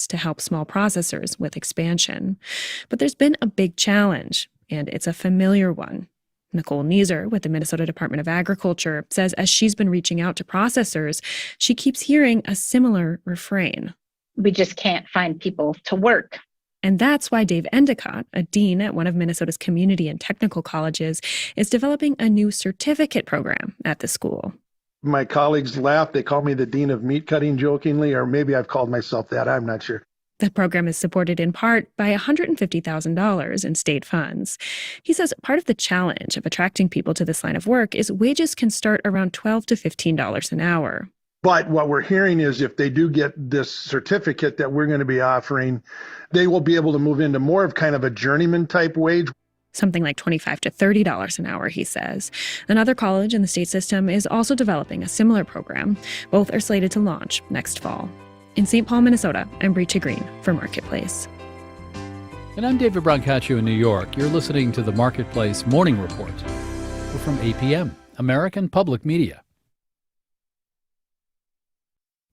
to help small processors with expansion. But there's been a big challenge, and it's a familiar one. Nicole Neeser with the Minnesota Department of Agriculture says as she's been reaching out to processors, she keeps hearing a similar refrain. We just can't find people to work. And that's why Dave Endicott, a dean at one of Minnesota's community and technical colleges, is developing a new certificate program at the school. My colleagues laugh. They call me the dean of meat cutting jokingly, or maybe I've called myself that. I'm not sure. The program is supported in part by $150,000 in state funds. He says part of the challenge of attracting people to this line of work is wages can start around $12 to $15 an hour. But what we're hearing is if they do get this certificate that we're going to be offering, they will be able to move into more of kind of a journeyman type wage. Something like $25 to $30 an hour, he says. Another college in the state system is also developing a similar program. Both are slated to launch next fall. In St. Paul, Minnesota, I'm Breacha Green for Marketplace. And I'm David Brancaccio in New York. You're listening to the Marketplace Morning Report. We're from APM, American Public Media.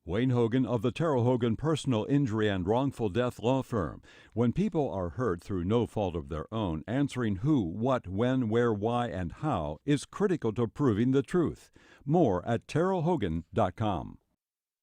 Wayne Hogan of the Terrell Hogan Personal Injury and Wrongful Death Law Firm. When people are hurt through no fault of their own, answering who, what, when, where, why, and how is critical to proving the truth. More at terrellhogan.com.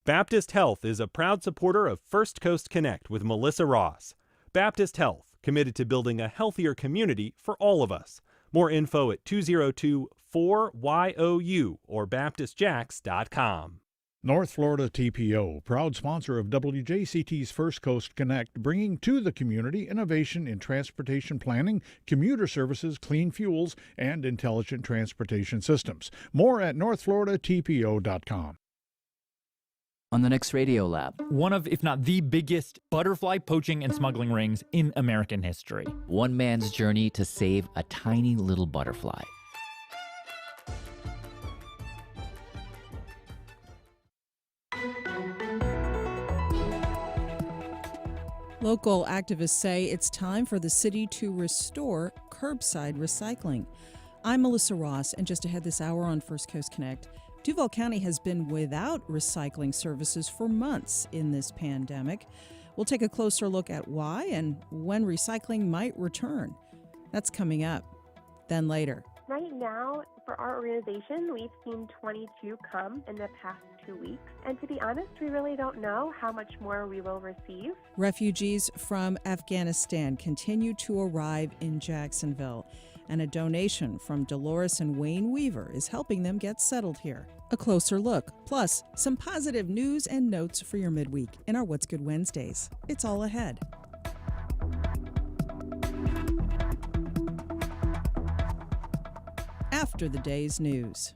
Baptist Health is a proud supporter of First Coast Connect with Melissa Ross. Baptist Health, committed to building a healthier community for all of us. More info at 202-4YOU or baptistjacks.com. North Florida TPO, proud sponsor of WJCT's First Coast Connect, bringing to the community innovation in transportation planning, commuter services, clean fuels, and intelligent transportation systems. More at northfloridatpo.com. On the next Radio Lab, one of, if not the biggest, butterfly poaching and smuggling rings in American history. One man's journey to save a tiny little butterfly. Local activists say it's time for the city to restore curbside recycling. I'm Melissa Ross, and just ahead this hour on First Coast Connect, Duval County has been without recycling services for months in this pandemic. We'll take a closer look at why and when recycling might return. That's coming up. Then later. Right now, for our organization, we've seen 22 come in the past 2 weeks. And to be honest, we really don't know how much more we will receive. Refugees from Afghanistan continue to arrive in Jacksonville, and a donation from Dolores and Wayne Weaver is helping them get settled here. A closer look, plus some positive news and notes for your midweek in our What's Good Wednesdays. It's all ahead. After the day's news.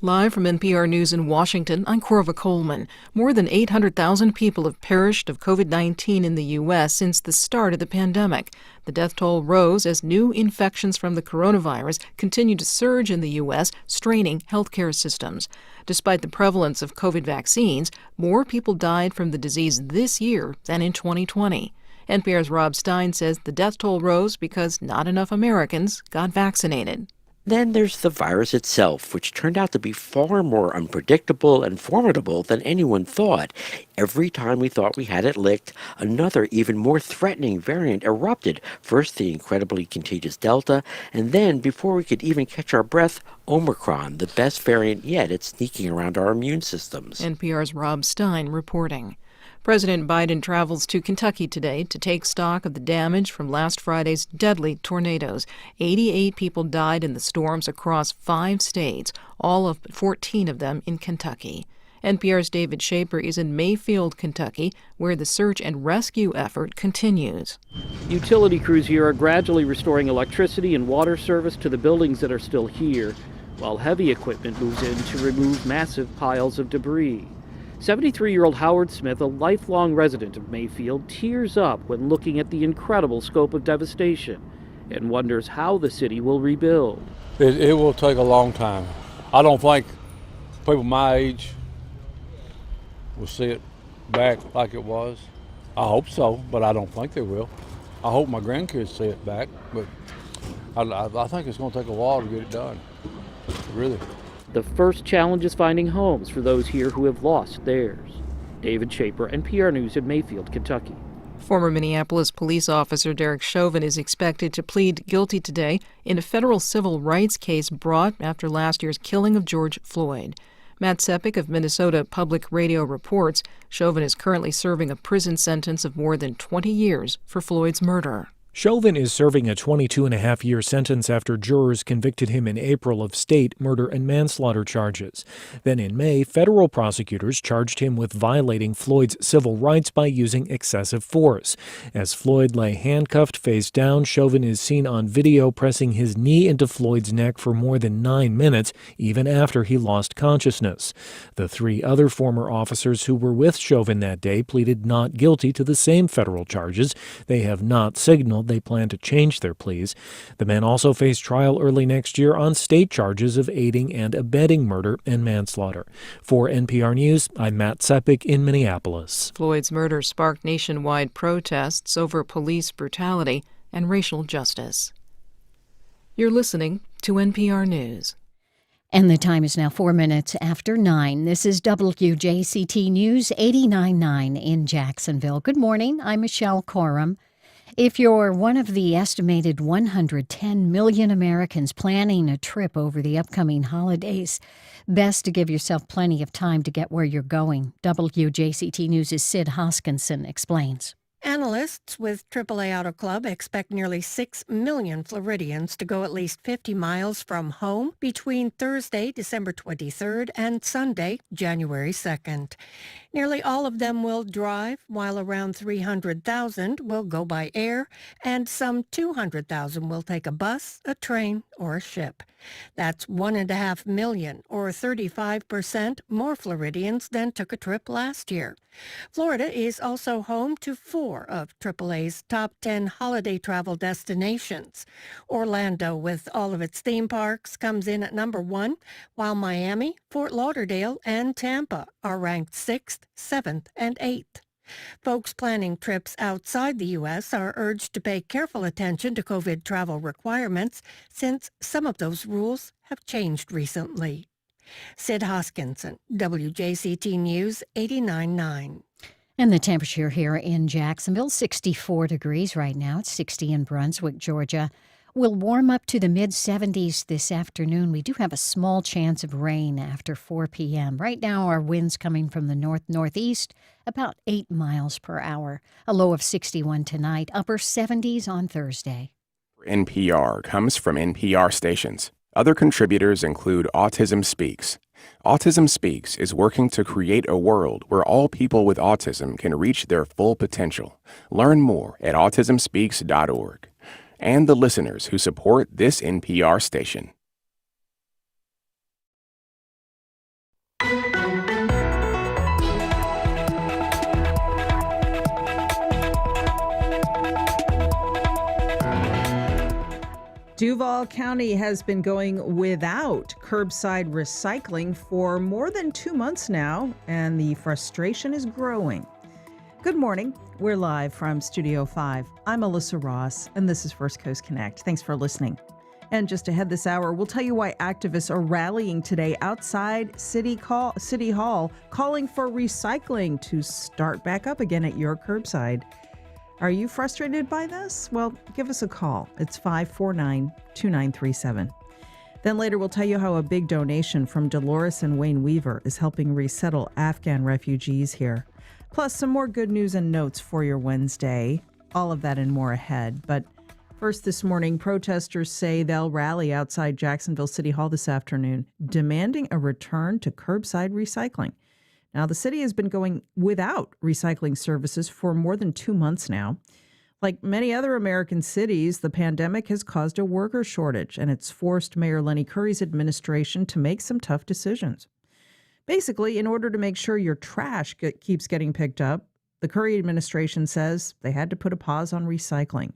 Live from NPR News in Washington, I'm Corva Coleman. More than 800,000 people have perished of COVID-19 in the U.S. since the start of the pandemic. The death toll rose as new infections from the coronavirus continue to surge in the U.S., straining healthcare systems. Despite the prevalence of COVID vaccines, more people died from the disease this year than in 2020. NPR's Rob Stein says the death toll rose because not enough Americans got vaccinated. Then there's the virus itself, which turned out to be far more unpredictable and formidable than anyone thought. Every time we thought we had it licked, another even more threatening variant erupted. First the incredibly contagious Delta, and then, before we could even catch our breath, Omicron, the best variant yet at sneaking around our immune systems. NPR's Rob Stein reporting. President Biden travels to Kentucky today to take stock of the damage from last Friday's deadly tornadoes. 88 people died in the storms across 5 states, all of 14 of them in Kentucky. NPR's David Shaper is in Mayfield, Kentucky, where the search and rescue effort continues. Utility crews here are gradually restoring electricity and water service to the buildings that are still here, while heavy equipment moves in to remove massive piles of debris. 73-year-old Howard Smith, a lifelong resident of Mayfield, tears up when looking at the incredible scope of devastation and wonders how the city will rebuild. It will take a long time. I don't think people my age will see it back like it was. I hope so, but I don't think they will. I hope my grandkids see it back, but I think it's going to take a while to get it done, really. The first challenge is finding homes for those here who have lost theirs. David Shaper, NPR News in Mayfield, Kentucky. Former Minneapolis police officer Derek Chauvin is expected to plead guilty today in a federal civil rights case brought after last year's killing of George Floyd. Matt Sepik of Minnesota Public Radio reports Chauvin is currently serving a prison sentence of more than 20 years for Floyd's murder. Chauvin is serving a 22-and-a-half-year sentence after jurors convicted him in April of state murder and manslaughter charges. Then in May, federal prosecutors charged him with violating Floyd's civil rights by using excessive force. As Floyd lay handcuffed face down, Chauvin is seen on video pressing his knee into Floyd's neck for more than 9 minutes, even after he lost consciousness. The 3 other former officers who were with Chauvin that day pleaded not guilty to the same federal charges. They have not signaled they plan to change their pleas. The men also face trial early next year on state charges of aiding and abetting murder and manslaughter. For NPR News, I'm Matt Sepik in Minneapolis. Floyd's murder sparked nationwide protests over police brutality and racial justice. You're listening to NPR News. And the time is now 4 minutes after 9. This is WJCT News 89.9 in Jacksonville. Good morning. I'm Michelle Corum. If you're one of the estimated 110 million Americans planning a trip over the upcoming holidays, best to give yourself plenty of time to get where you're going. WJCT News' Sid Hoskinson explains. Analysts with AAA Auto Club expect nearly 6 million Floridians to go at least 50 miles from home between Thursday, December 23rd and Sunday, January 2nd. Nearly all of them will drive, while around 300,000 will go by air, and some 200,000 will take a bus, a train, or a ship. That's 1.5 million, or 35% more Floridians than took a trip last year. Florida is also home to 4 of AAA's top 10 holiday travel destinations. Orlando, with all of its theme parks, comes in at number 1, while Miami, Fort Lauderdale, and Tampa are ranked 6th, 7th, and 8th. Folks planning trips outside the U.S. are urged to pay careful attention to COVID travel requirements since some of those rules have changed recently. Sid Hoskinson, WJCT News 89.9. And the temperature here in Jacksonville, 64 degrees right now. It's 60 in Brunswick, Georgia. Will warm up to the mid-70s this afternoon. We do have a small chance of rain after 4 p.m. Right now, our winds coming from the north-northeast, about 8 miles per hour. A low of 61 tonight, upper 70s on Thursday. NPR comes from NPR stations. Other contributors include Autism Speaks. Autism Speaks is working to create a world where all people with autism can reach their full potential. Learn more at autismspeaks.org. And the listeners who support this NPR station. Duval County has been going without curbside recycling for more than 2 months now, and the frustration is growing. Good morning. We're live from Studio 5. I'm Alyssa Ross, and this is First Coast Connect. Thanks for listening. And just ahead this hour, we'll tell you why activists are rallying today outside City Hall, calling for recycling to start back up again at your curbside. Are you frustrated by this? Well, give us a call. It's 549-2937. Then later, we'll tell you how a big donation from Dolores and Wayne Weaver is helping resettle Afghan refugees here. Plus, some more good news and notes for your Wednesday. All of that and more ahead. But first this morning, protesters say they'll rally outside Jacksonville City Hall this afternoon, demanding a return to curbside recycling. Now, the city has been going without recycling services for more than 2 months now. Like many other American cities, the pandemic has caused a worker shortage, and it's forced Mayor Lenny Curry's administration to make some tough decisions. Basically, in order to make sure your trash keeps getting picked up, the Curry administration says they had to put a pause on recycling.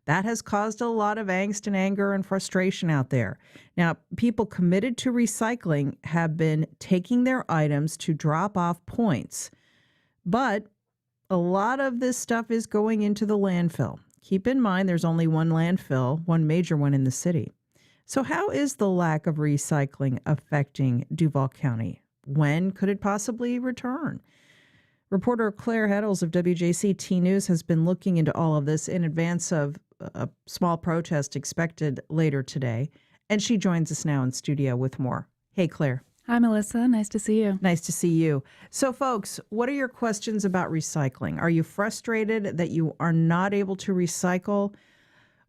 That has caused a lot of angst and anger and frustration out there. Now, people committed to recycling have been taking their items to drop off points, but a lot of this stuff is going into the landfill. Keep in mind, there's only one landfill, one major one in the city. So how is the lack of recycling affecting Duval County? When could it possibly return? Reporter Claire Heddles of WJCT News has been looking into all of this in advance of a small protest expected later today, and she joins us now in studio with more. Hey, Claire. Hi, Melissa. Nice to see you. Nice to see you. So, folks, what are your questions about recycling? Are you frustrated that you are not able to recycle?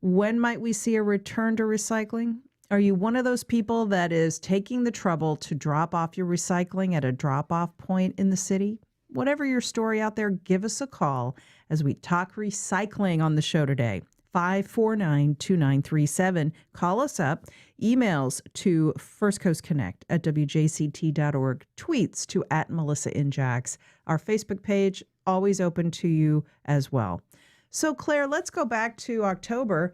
When might we see a return to recycling? Are you one of those people that is taking the trouble to drop off your recycling at a drop-off point in the city? Whatever your story out there, give us a call as we talk recycling on the show today. 549-2937. Call us up. Emails to firstcoastconnect@wjct.org. Tweets to @MelissaInJax. Our Facebook page, always open to you as well. So, Claire, let's go back to October.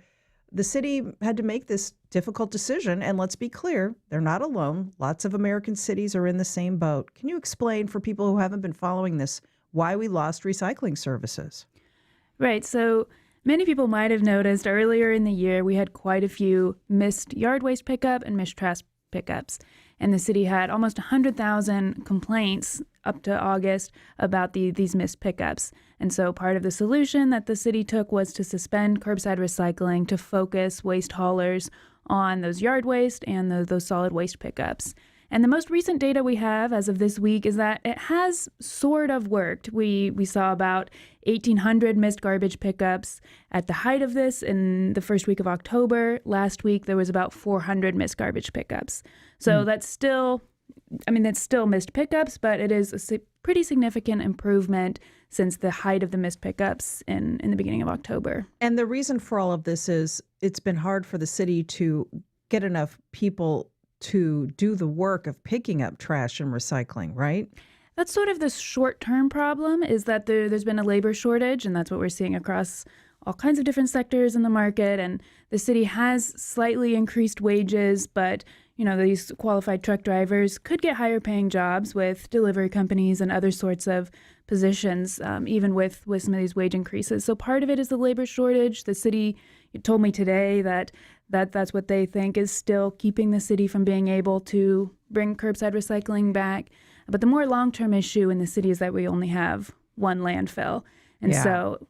The city had to make this difficult decision, and let's be clear, they're not alone. Lots of American cities are in the same boat. Can you explain for people who haven't been following this why we lost recycling services? Right. So many people might have noticed earlier in the year we had quite a few missed yard waste pickup and missed trash pickups. And the city had almost 100,000 complaints up to August about these missed pickups. And so part of the solution that the city took was to suspend curbside recycling to focus waste haulers on those yard waste and those solid waste pickups. And the most recent data we have as of this week is that it has sort of worked. We saw about 1,800 missed garbage pickups at the height of this in the first week of October. Last week, there was about 400 missed garbage pickups. So that's still missed pickups, but it is a pretty significant improvement since the height of the missed pickups in the beginning of October. And the reason for all of this is it's been hard for the city to get enough people to do the work of picking up trash and recycling, right? That's sort of the short-term problem, is that there's been a labor shortage, and that's what we're seeing across all kinds of different sectors in the market. And the city has slightly increased wages, but these qualified truck drivers could get higher paying jobs with delivery companies and other sorts of positions, even with some of these wage increases. So part of it is the labor shortage. The city told me today that's what they think is still keeping the city from being able to bring curbside recycling back. But the more long-term issue in the city is that we only have one landfill. And so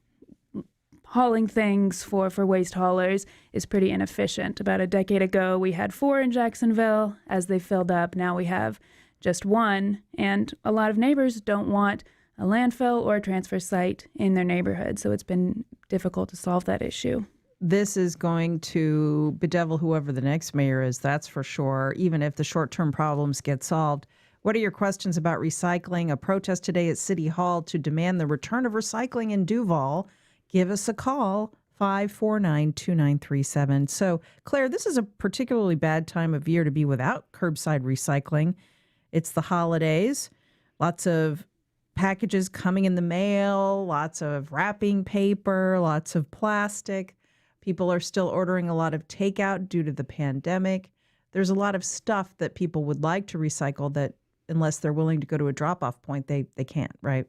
hauling things for waste haulers is pretty inefficient. About a decade ago, we had 4 in Jacksonville. As they filled up, now we have just 1. And a lot of neighbors don't want a landfill or a transfer site in their neighborhood. So it's been difficult to solve that issue. This is going to bedevil whoever the next mayor is, that's for sure, even if the short-term problems get solved. What are your questions about recycling? A protest today at City Hall to demand the return of recycling in Duval. Give us a call, 549-2937. So, Claire, this is a particularly bad time of year to be without curbside recycling. It's the holidays, lots of packages coming in the mail, lots of wrapping paper, lots of plastic. People are still ordering a lot of takeout due to the pandemic. There's a lot of stuff that people would like to recycle that unless they're willing to go to a drop-off point, they can't, right?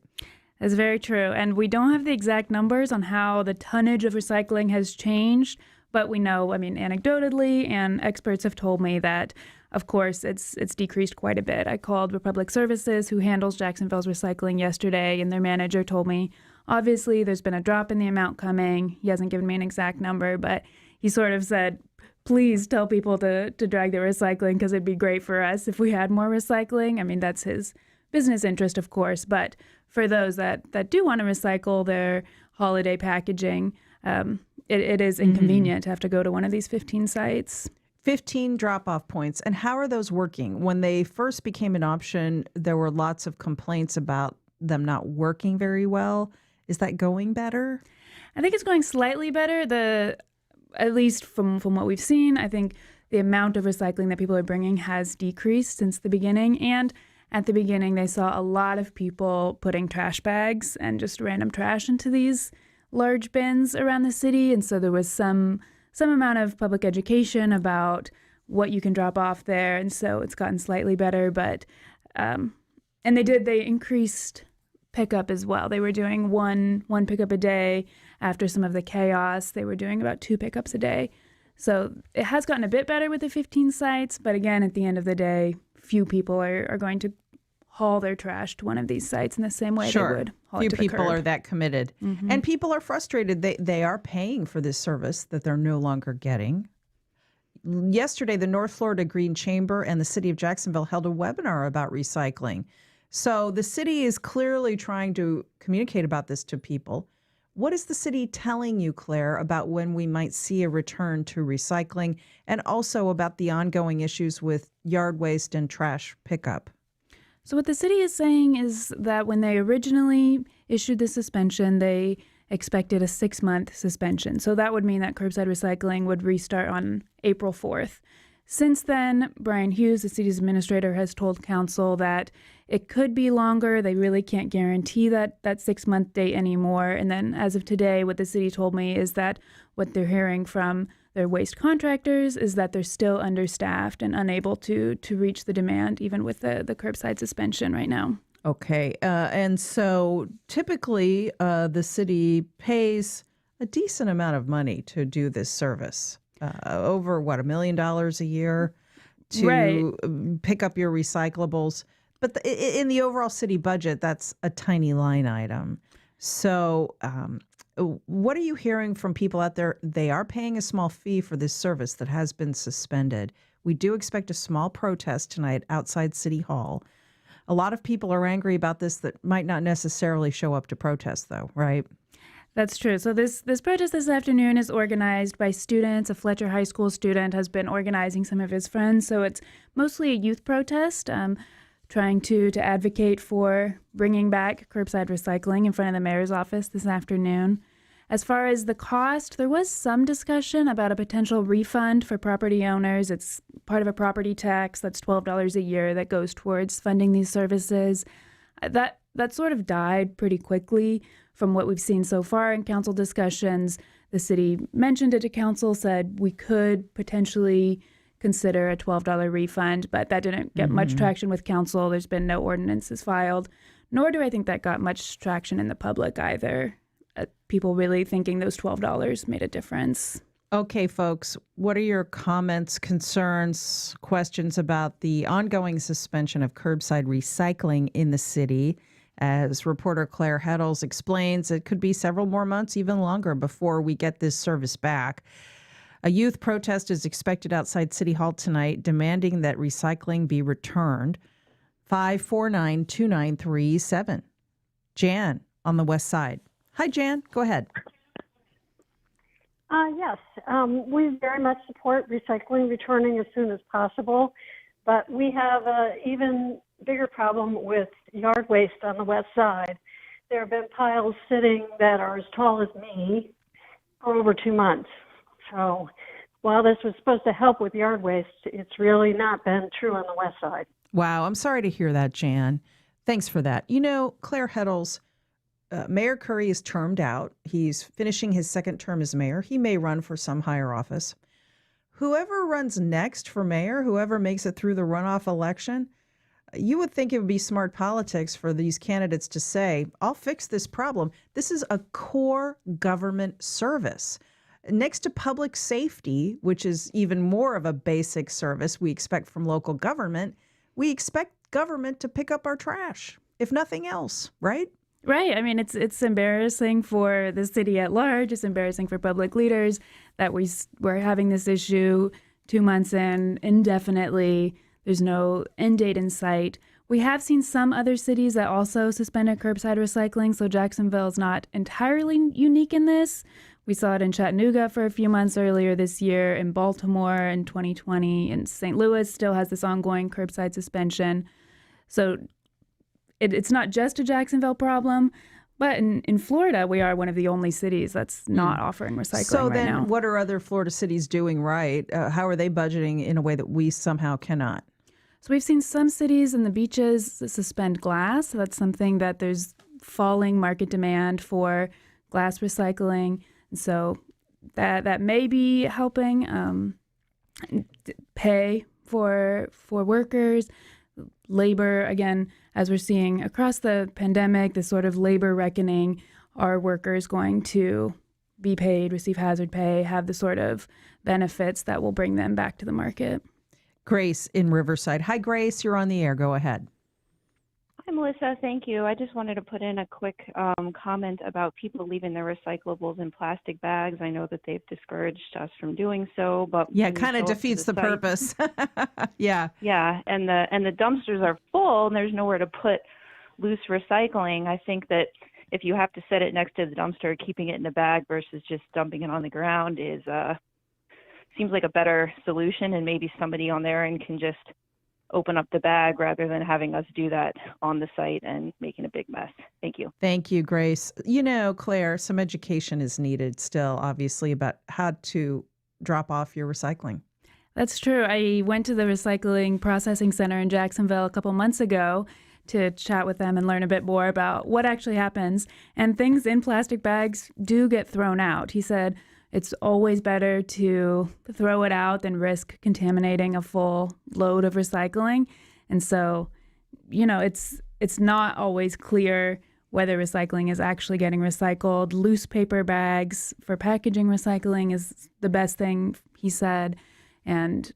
That's very true. And we don't have the exact numbers on how the tonnage of recycling has changed, but we know, anecdotally, and experts have told me that, of course, it's decreased quite a bit. I called Republic Services, who handles Jacksonville's recycling, yesterday, and their manager told me, obviously, there's been a drop in the amount coming. He hasn't given me an exact number, but he sort of said, please tell people to drag their recycling because it'd be great for us if we had more recycling. That's his business interest, of course, but for those that do want to recycle their holiday packaging, it is inconvenient to have to go to one of these 15 sites. 15 drop-off points. And how are those working? When they first became an option, there were lots of complaints about them not working very well. Is that going better? I think it's going slightly better. At least from what we've seen, I think the amount of recycling that people are bringing has decreased since the beginning. And at the beginning, they saw a lot of people putting trash bags and just random trash into these large bins around the city. And so there was some amount of public education about what you can drop off there. And so it's gotten slightly better. But and they increased pickup as well. They were doing one pickup a day. After some of the chaos, they were doing about 2 pickups a day. So it has gotten a bit better with the 15 sites, but again, at the end of the day, few people are going to haul their trash to one of these sites in the same way they would haul Few it to the people curb. are that committed. Mhm. And people are frustrated. They are paying for this service that they're no longer getting. Yesterday, the North Florida Green Chamber and the city of Jacksonville held a webinar about recycling. So the city is clearly trying to communicate about this to people. What is the city telling you, Claire, about when we might see a return to recycling, and also about the ongoing issues with yard waste and trash pickup? So what the city is saying is that when they originally issued the suspension, they expected a 6-month suspension. So that would mean that curbside recycling would restart on April 4th. Since then, Brian Hughes, the city's administrator, has told council that it could be longer. They really can't guarantee that 6-month date anymore. And then as of today, what the city told me is that what they're hearing from their waste contractors is that they're still understaffed and unable to reach the demand, even with the curbside suspension right now. Okay. And so typically the city pays a decent amount of money to do this service. Over $1 million a year to pick up your recyclables. But in the overall city budget, that's a tiny line item. So what are you hearing from people out there? They are paying a small fee for this service that has been suspended. We do expect a small protest tonight outside City Hall. A lot of people are angry about this that might not necessarily show up to protest, though, right? That's true. So this protest this afternoon is organized by students. A Fletcher High School student has been organizing some of his friends. So it's mostly a youth protest, trying to advocate for bringing back curbside recycling in front of the mayor's office this afternoon. As far as the cost, there was some discussion about a potential refund for property owners. It's part of a property tax that's $12 a year that goes towards funding these services. That sort of died pretty quickly from what we've seen so far in council discussions. The city mentioned it to council, said we could potentially consider a $12 refund, but that didn't get much traction with council. There's been no ordinances filed, nor do I think that got much traction in the public either. People really thinking those $12 made a difference. Okay, folks, what are your comments, concerns, questions about the ongoing suspension of curbside recycling in the city? As reporter Claire Heddles explains, it could be several more months, even longer, before we get this service back. A youth protest is expected outside City Hall tonight, demanding that recycling be returned. 549-2937. Jan on the west side. Hi, Jan. Go ahead. Yes, we very much support recycling returning as soon as possible, but we have an even bigger problem with yard waste on the west side. There have been piles sitting that are as tall as me for over 2 months. So while this was supposed to help with yard waste, it's really not been true on the west side. Wow, I'm sorry to hear that, Jan. Thanks for that. You know, Claire Heddles, Mayor Curry is termed out. He's finishing his second term as mayor. He may run for some higher office. Whoever runs next for mayor, whoever makes it through the runoff election, you would think it would be smart politics for these candidates to say, I'll fix this problem. This is a core government service. Next to public safety, which is even more of a basic service we expect from local government, we expect government to pick up our trash, if nothing else, right? Right. I mean, it's embarrassing for the city at large. It's embarrassing for public leaders that we're having this issue 2 months in indefinitely. There's no end date in sight. We have seen some other cities that also suspended curbside recycling, so Jacksonville is not entirely unique in this. We saw it in Chattanooga for a few months earlier this year, in Baltimore in 2020, and St. Louis still has this ongoing curbside suspension. So it's not just a Jacksonville problem, but in Florida, we are one of the only cities that's not offering recycling so right now. then what are other Florida cities doing right? How are they budgeting in a way that we somehow cannot? So we've seen some cities and the beaches suspend glass. So that's something that there's falling market demand for glass recycling. And so that may be helping pay for workers. Labor, again, as we're seeing across the pandemic, this sort of labor reckoning, are workers going to be paid, receive hazard pay, have the sort of benefits that will bring them back to the market. Grace in Riverside. Hi, Grace. You're on the air. Go ahead. Hi, Melissa. Thank you. I just wanted to put in a quick comment about people leaving their recyclables in plastic bags. I know that they've discouraged us from doing so, but Yeah, it kind of defeats the purpose. Yeah. Yeah, and the dumpsters are full, and there's nowhere to put loose recycling. I think that if you have to set it next to the dumpster, keeping it in a bag versus just dumping it on the ground is seems like a better solution, and maybe somebody on there and can just open up the bag rather than having us do that on the site and making a big mess. Thank you. Thank you, Grace. You know, Claire, some education is needed still, obviously, about how to drop off your recycling. That's true. I went to the Recycling Processing Center in Jacksonville a couple months ago to chat with them and learn a bit more about what actually happens. And things in plastic bags do get thrown out. He said it's always better to throw it out than risk contaminating a full load of recycling. And so, you know, it's not always clear whether recycling is actually getting recycled. Loose paper bags for packaging recycling is the best thing, he said. And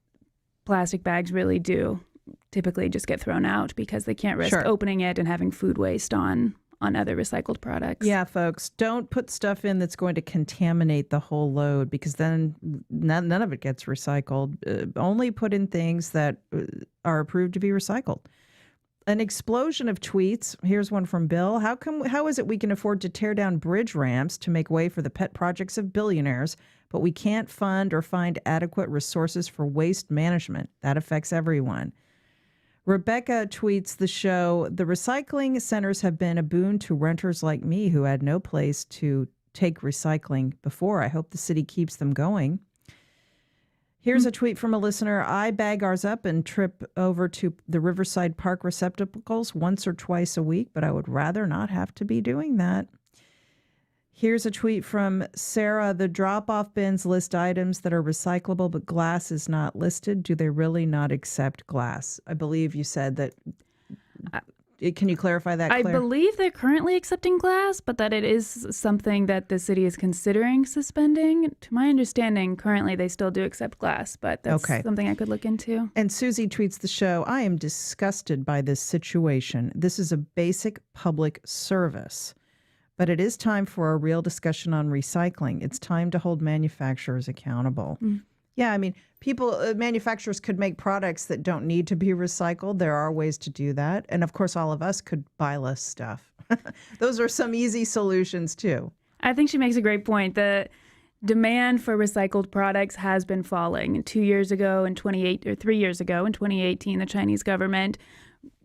plastic bags really do typically just get thrown out because they can't risk opening it and having food waste on other recycled products. Yeah, folks, don't put stuff in that's going to contaminate the whole load, because then none of it gets recycled. Only put in things that are approved to be recycled. An explosion of tweets. Here's one from Bill. How is it we can afford to tear down bridge ramps to make way for the pet projects of billionaires, but we can't fund or find adequate resources for waste management? That affects everyone. Rebecca tweets the show, the recycling centers have been a boon to renters like me who had no place to take recycling before. I hope the city keeps them going. Here's a tweet from a listener. I bag ours up and trip over to the Riverside Park receptacles once or twice a week, but I would rather not have to be doing that. Here's a tweet from Sarah. The drop-off bins list items that are recyclable, but glass is not listed. Do they really not accept glass? I believe you said that. Can you clarify that, Claire? I believe they're currently accepting glass, but that it is something that the city is considering suspending. To my understanding, currently they still do accept glass, but that's something I could look into. And Susie tweets the show, I am disgusted by this situation. This is a basic public service. But it is time for a real discussion on recycling. It's time to hold manufacturers accountable. Yeah, I mean, manufacturers could make products that don't need to be recycled. There are ways to do that. And of course, all of us could buy less stuff. Those are some easy solutions too. I think she makes a great point. The demand for recycled products has been falling. 3 years ago in 2018, the Chinese government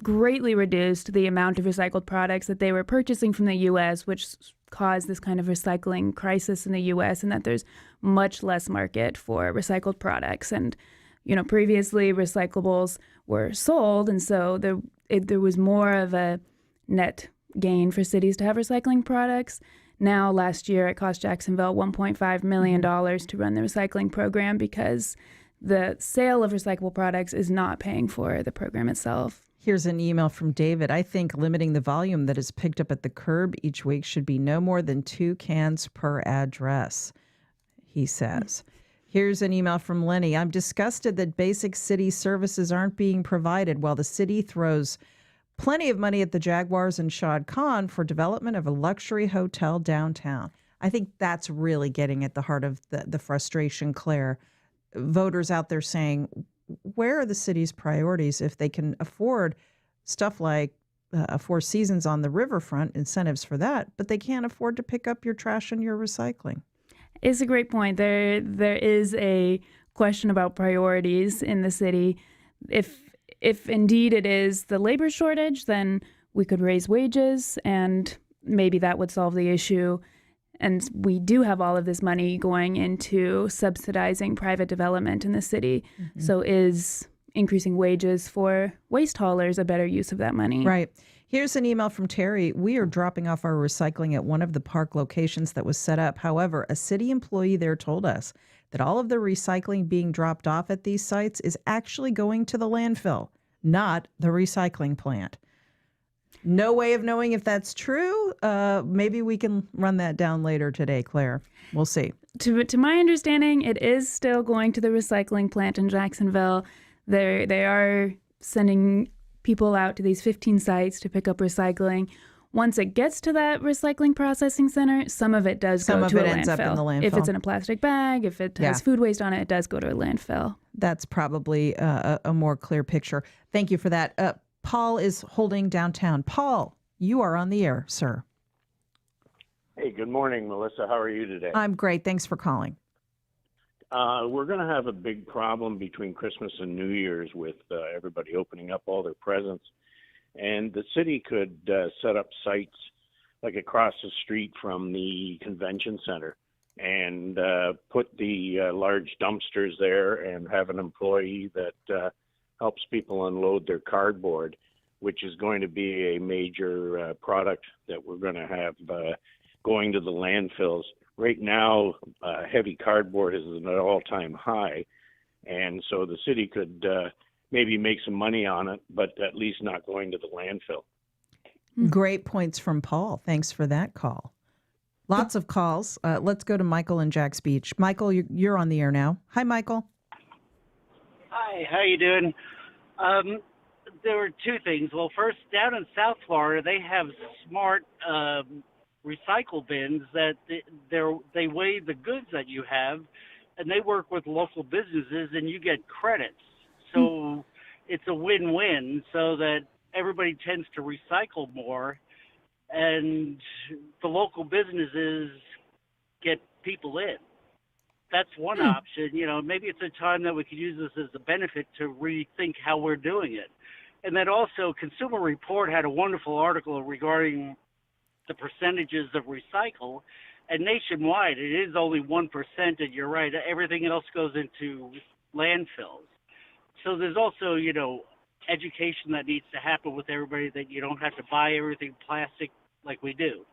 greatly reduced the amount of recycled products that they were purchasing from the U.S., which caused this kind of recycling crisis in the U.S., and that there's much less market for recycled products. And, you know, previously recyclables were sold, and so there was more of a net gain for cities to have recycling products. Now, last year, it cost Jacksonville $1.5 million to run the recycling program because the sale of recyclable products is not paying for the program itself. Here's an email from David. I think limiting the volume that is picked up at the curb each week should be no more than 2 cans per address, he says. Here's an email from Lenny. I'm disgusted that basic city services aren't being provided while the city throws plenty of money at the Jaguars and Shad Khan for development of a luxury hotel downtown. I think that's really getting at the heart of the frustration, Claire. Voters out there saying, where are the city's priorities if they can afford stuff like Four Seasons on the riverfront, incentives for that, but they can't afford to pick up your trash and your recycling? It's a great point. There is a question about priorities in the city. If indeed it is the labor shortage, then we could raise wages and maybe that would solve the issue. And we do have all of this money going into subsidizing private development in the city. Mm-hmm. So is increasing wages for waste haulers a better use of that money? Right. Here's an email from Terry. We are dropping off our recycling at one of the park locations that was set up. However, a city employee there told us that all of the recycling being dropped off at these sites is actually going to the landfill, not the recycling plant. No way of knowing if that's true. Maybe we can run that down later today, Claire. We'll see. To my understanding, it is still going to the recycling plant in Jacksonville. They are sending people out to these 15 sites to pick up recycling. Once it gets to that recycling processing center, some of it does go to a landfill. Some of it ends up in the landfill. If it's in a plastic bag, if it has food waste on it, it does go to a landfill. That's probably a more clear picture. Thank you for that. Paul is holding downtown. Paul, you are on the air, sir. Hey, good morning, Melissa. How are you today? I'm great. Thanks for calling. We're going to have a big problem between Christmas and New Year's with everybody opening up all their presents. And the city could set up sites like across the street from the convention center and put the large dumpsters there and have an employee that helps people unload their cardboard, which is going to be a major product that we're going to have going to the landfills. Right now, heavy cardboard is at an all-time high, and so the city could maybe make some money on it, but at least not going to the landfill. Great points from Paul. Thanks for that call. Lots of calls. Let's go to Michael in Jack's Beach. Michael, you're on the air now. Hi, Michael. Hi, how you doing? There were two things. Well, first, down in South Florida, they have smart recycle bins that they weigh the goods that you have, and they work with local businesses, and you get credits. So it's a win-win, so that everybody tends to recycle more, and the local businesses get people in. That's one option. You know, maybe it's a time that we could use this as a benefit to rethink how we're doing it. And then also, Consumer Report had a wonderful article regarding the percentages of recycle, and nationwide it is only 1%, and you're right, everything else goes into landfills. So there's also, you know, education that needs to happen with everybody, that you don't have to buy everything plastic like we do.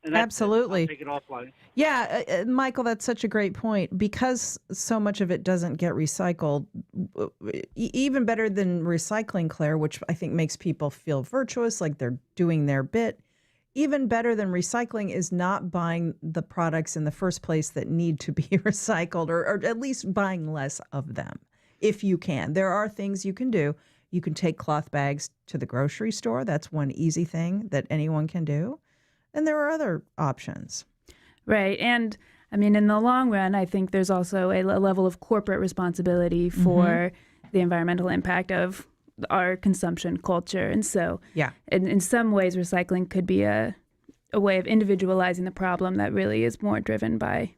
And Absolutely. I'll take it offline. Yeah, Michael, that's such a great point. Because so much of it doesn't get recycled, even better than recycling, Claire, which I think makes people feel virtuous, like they're doing their bit. Even better than recycling is not buying the products in the first place that need to be recycled, or at least buying less of them. If you can. There are things you can do. You can take cloth bags to the grocery store. That's one easy thing that anyone can do. And there are other options. Right. And I mean, in the long run, I think there's also a level of corporate responsibility for the environmental impact of our consumption culture. And so in some ways, recycling could be a way of individualizing the problem that really is more driven by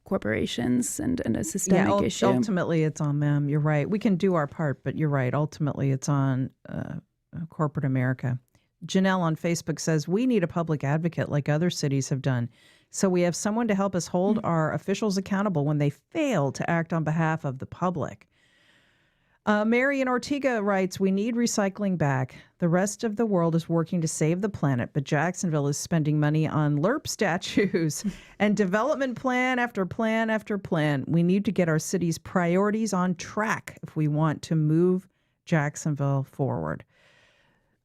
corporations and a systemic issue. Ultimately, it's on them. You're right. We can do our part, but you're right. Ultimately, it's on corporate America. Janelle on Facebook says, we need a public advocate like other cities have done. So we have someone to help us hold our officials accountable when they fail to act on behalf of the public. Mary in Ortega writes, we need recycling back. The rest of the world is working to save the planet, but Jacksonville is spending money on LERP statues and development plan after plan after plan. We need to get our city's priorities on track if we want to move Jacksonville forward.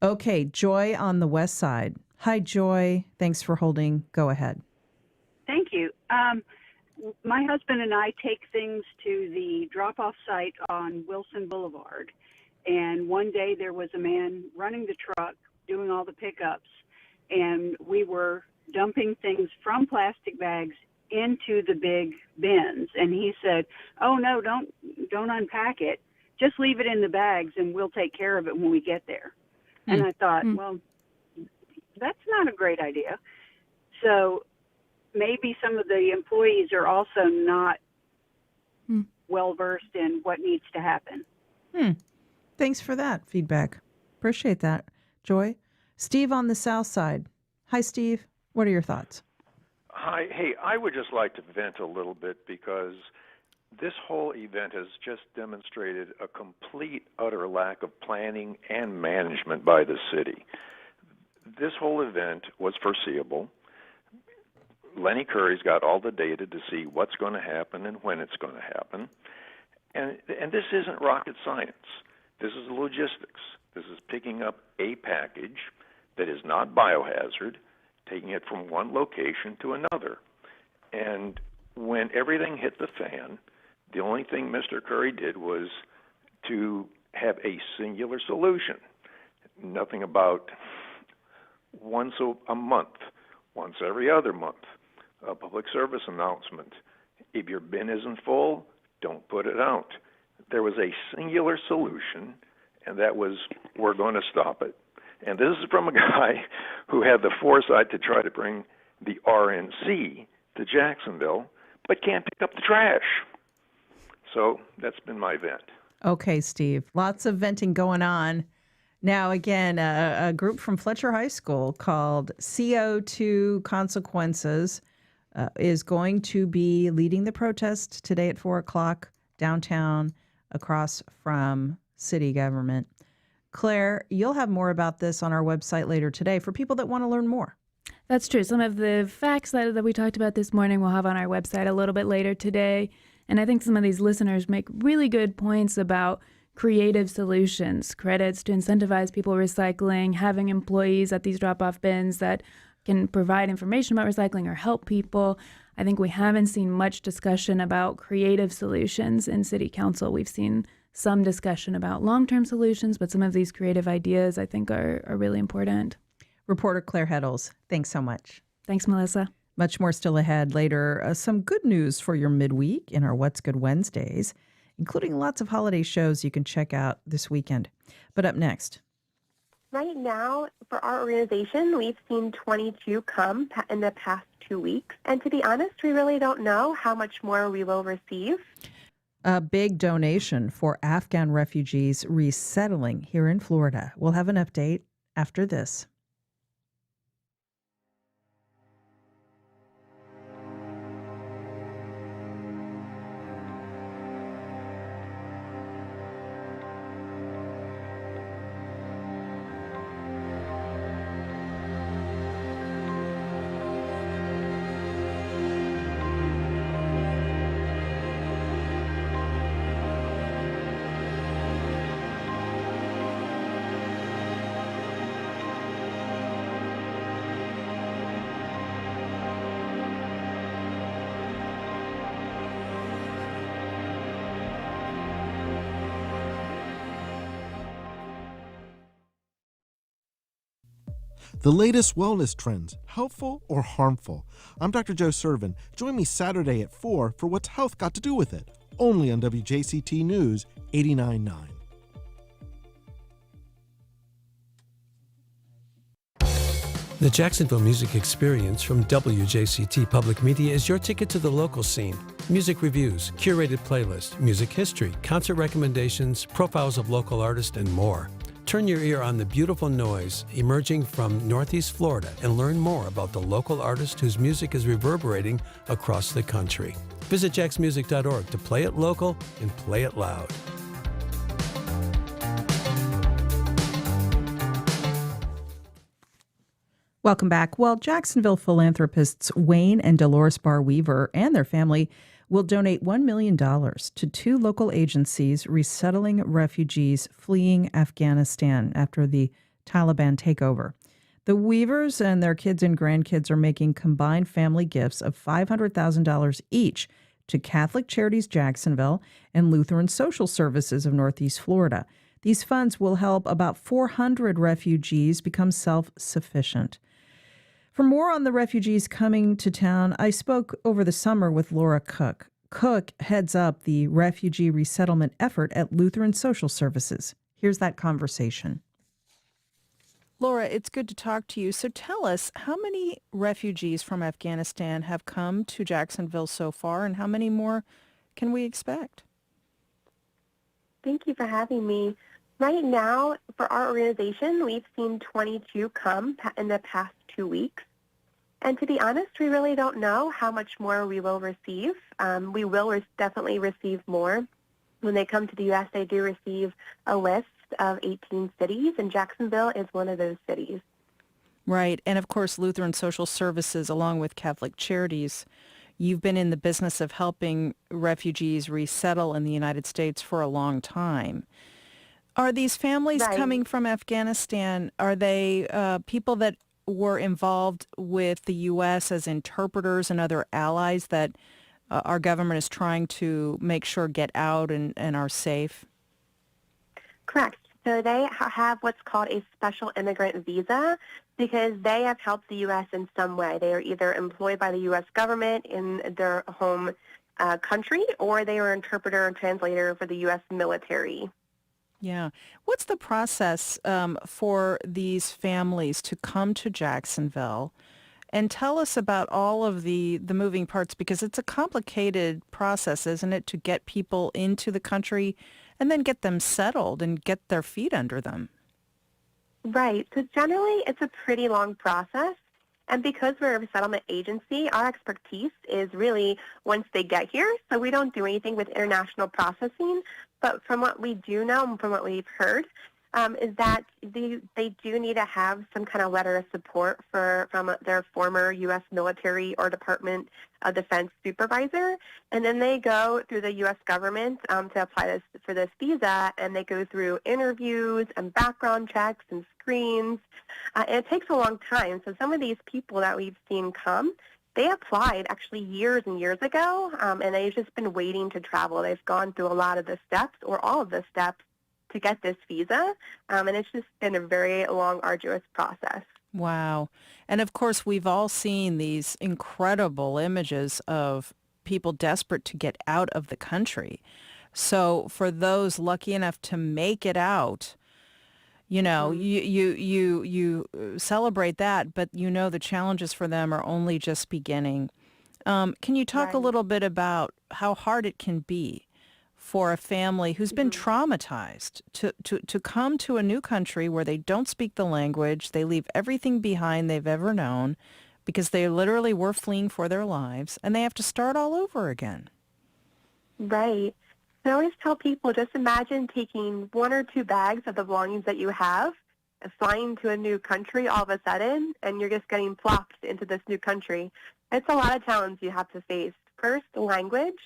Okay, Joy on the west side. Hi, Joy. Thanks for holding. Go ahead. Thank you. My husband and I take things to the drop-off site on Wilson Boulevard, and one day there was a man running the truck, doing all the pickups, and we were dumping things from plastic bags into the big bins, and he said, oh, no, don't unpack it. Just leave it in the bags, and we'll take care of it when we get there. And I thought, well, that's not a great idea. So maybe some of the employees are also not well-versed in what needs to happen. Thanks for that feedback. Appreciate that, Joy. Steve on the south side. Hi, Steve. What are your thoughts? Hi. Hey, I would just like to vent a little bit because this whole event has just demonstrated a complete, utter lack of planning and management by the city. This whole event was foreseeable. Lenny Curry's got all the data to see what's going to happen and when it's going to happen. And this isn't rocket science. This is logistics. This is picking up a package that is not biohazard, taking it from one location to another. And when everything hit the fan, the only thing Mr. Curry did was to have a singular solution. Nothing about once a month, once every other month, a public service announcement. If your bin isn't full, don't put it out. There was a singular solution, and that was, we're going to stop it. And this is from a guy who had the foresight to try to bring the RNC to Jacksonville, but can't pick up the trash. So that's been my vent. Okay, Steve. Lots of venting going on. Now, again, a group from Fletcher High School called CO2 Consequences is going to be leading the protest today at 4 o'clock downtown across from city government. Claire, you'll have more about this on our website later today for people that want to learn more. That's true. Some of the facts that we talked about this morning we'll have on our website a little bit later today. And I think some of these listeners make really good points about creative solutions, credits to incentivize people recycling, having employees at these drop-off bins that can provide information about recycling or help people. I think we haven't seen much discussion about creative solutions in City Council. We've seen some discussion about long-term solutions, but some of these creative ideas I think are really important. Reporter Claire Heddles, thanks so much. Thanks, Melissa. Much more still ahead later. Some good news for your midweek in our What's Good Wednesdays, including lots of holiday shows you can check out this weekend. But up next. Right now, for our organization, we've seen 22 come in the past 2 weeks. And to be honest, we really don't know how much more we will receive. A big donation for Afghan refugees resettling here in Florida. We'll have an update after this. The latest wellness trends, helpful or harmful? I'm Dr. Joe Servin. Join me Saturday at 4 for What's Health Got to Do with It, only on WJCT News 89.9. The Jacksonville Music Experience from WJCT Public Media is your ticket to the local scene. Music reviews, curated playlists, music history, concert recommendations, profiles of local artists, and more. Turn your ear on the beautiful noise emerging from Northeast Florida and learn more about the local artist whose music is reverberating across the country. Visit jaxmusic.org to play it local and play it loud. Welcome back. Well, Jacksonville philanthropists Wayne and Dolores Barr Weaver and their family will donate $1 million to 2 local agencies resettling refugees fleeing Afghanistan after the Taliban takeover. The Weavers and their kids and grandkids are making combined family gifts of $500,000 each to Catholic Charities Jacksonville and Lutheran Social Services of Northeast Florida. These funds will help about 400 refugees become self-sufficient. For more on the refugees coming to town, I spoke over the summer with Laura Cook. Cook heads up the refugee resettlement effort at Lutheran Social Services. Here's that conversation. Laura, it's good to talk to you. So tell us, how many refugees from Afghanistan have come to Jacksonville so far, and how many more can we expect? Thank you for having me. Right now, for our organization, we've seen 22 come in the past 2 weeks. And to be honest, we really don't know how much more we will receive. We will definitely receive more. When they come to the U.S., they do receive a list of 18 cities, and Jacksonville is one of those cities. Right. And of course, Lutheran Social Services, along with Catholic Charities, you've been in the business of helping refugees resettle in the United States for a long time. Are these families Right. coming from Afghanistan? Are they people that were involved with the U.S. as interpreters and other allies that our government is trying to make sure get out and are safe? Correct. So they have what's called a special immigrant visa because they have helped the U.S. in some way. They are either employed by the U.S. government in their home country, or they are an interpreter and translator for the U.S. military. Yeah. What's the process for these families to come to Jacksonville? And tell us about all of the moving parts, because it's a complicated process, isn't it, to get people into the country and then get them settled and get their feet under them? Right. So generally, it's a pretty long process. And because we're a resettlement agency, our expertise is really once they get here. So we don't do anything with international processing. But from what we do know and from what we've heard, is that they do need to have some kind of letter of support from their former U.S. military or Department of Defense supervisor. And then they go through the U.S. government to apply for this visa, and they go through interviews and background checks and screens. And it takes a long time. So some of these people that we've seen come, they applied actually years and years ago, and they've just been waiting to travel. They've gone through a lot of the steps or all of the steps to get this visa, and it's just been a very long, arduous process. Wow. And of course, we've all seen these incredible images of people desperate to get out of the country. So for those lucky enough to make it out, you know, you celebrate that, but you know the challenges for them are only just beginning. Can you talk a little bit about how hard it can be for a family who's been traumatized to come to a new country where they don't speak the language, they leave everything behind they've ever known because they literally were fleeing for their lives, and they have to start all over again? Right. I always tell people, just imagine taking 1 or 2 bags of the belongings that you have, and flying to a new country all of a sudden, and you're just getting plopped into this new country. It's a lot of challenges you have to face. First, the language.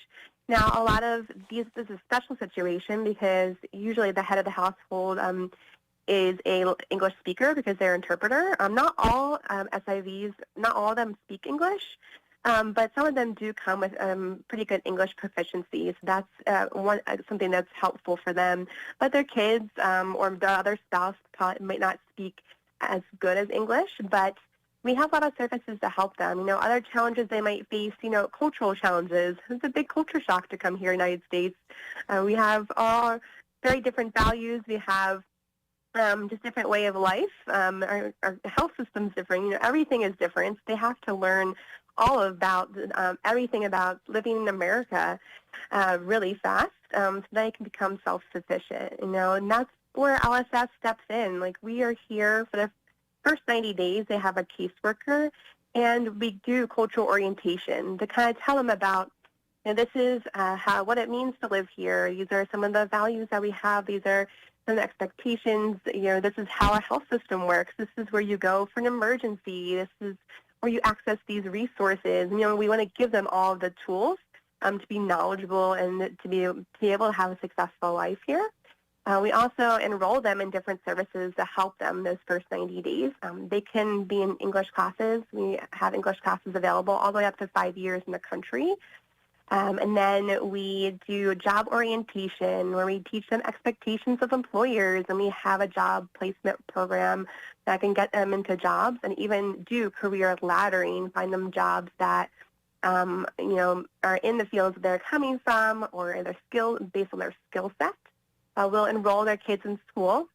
Now, a lot of these, this is a special situation because usually the head of the household is a English speaker because they're an interpreter. Not all SIVs, not all of them speak English, but some of them do come with pretty good English proficiency. So that's something that's helpful for them. But their kids or their other spouse might not speak as good as English, but we have a lot of services to help them. You know, other challenges they might face, you know, cultural challenges. It's a big culture shock to come here in the United States. We have all very different values. We have just different way of life. Our health system's different. You know, everything is different. They have to learn all about everything about living in America really fast so they can become self-sufficient, you know, and that's where LSS steps in. Like, we are here for the first 90 days. They have a caseworker, and we do cultural orientation to kind of tell them about, you know, this is what it means to live here. These are some of the values that we have. These are some of the expectations. You know, this is how our health system works. This is where you go for an emergency. This is where you access these resources. You know, we want to give them all the tools to be knowledgeable and to be able to have a successful life here. We also enroll them in different services to help them those first 90 days. They can be in English classes. We have English classes available all the way up to 5 years in the country. And then we do job orientation where we teach them expectations of employers, and we have a job placement program that can get them into jobs, and even do career laddering, find them jobs that you know, are in the fields that they're coming from or in their skill, based on their skill set. We'll enroll their kids in school.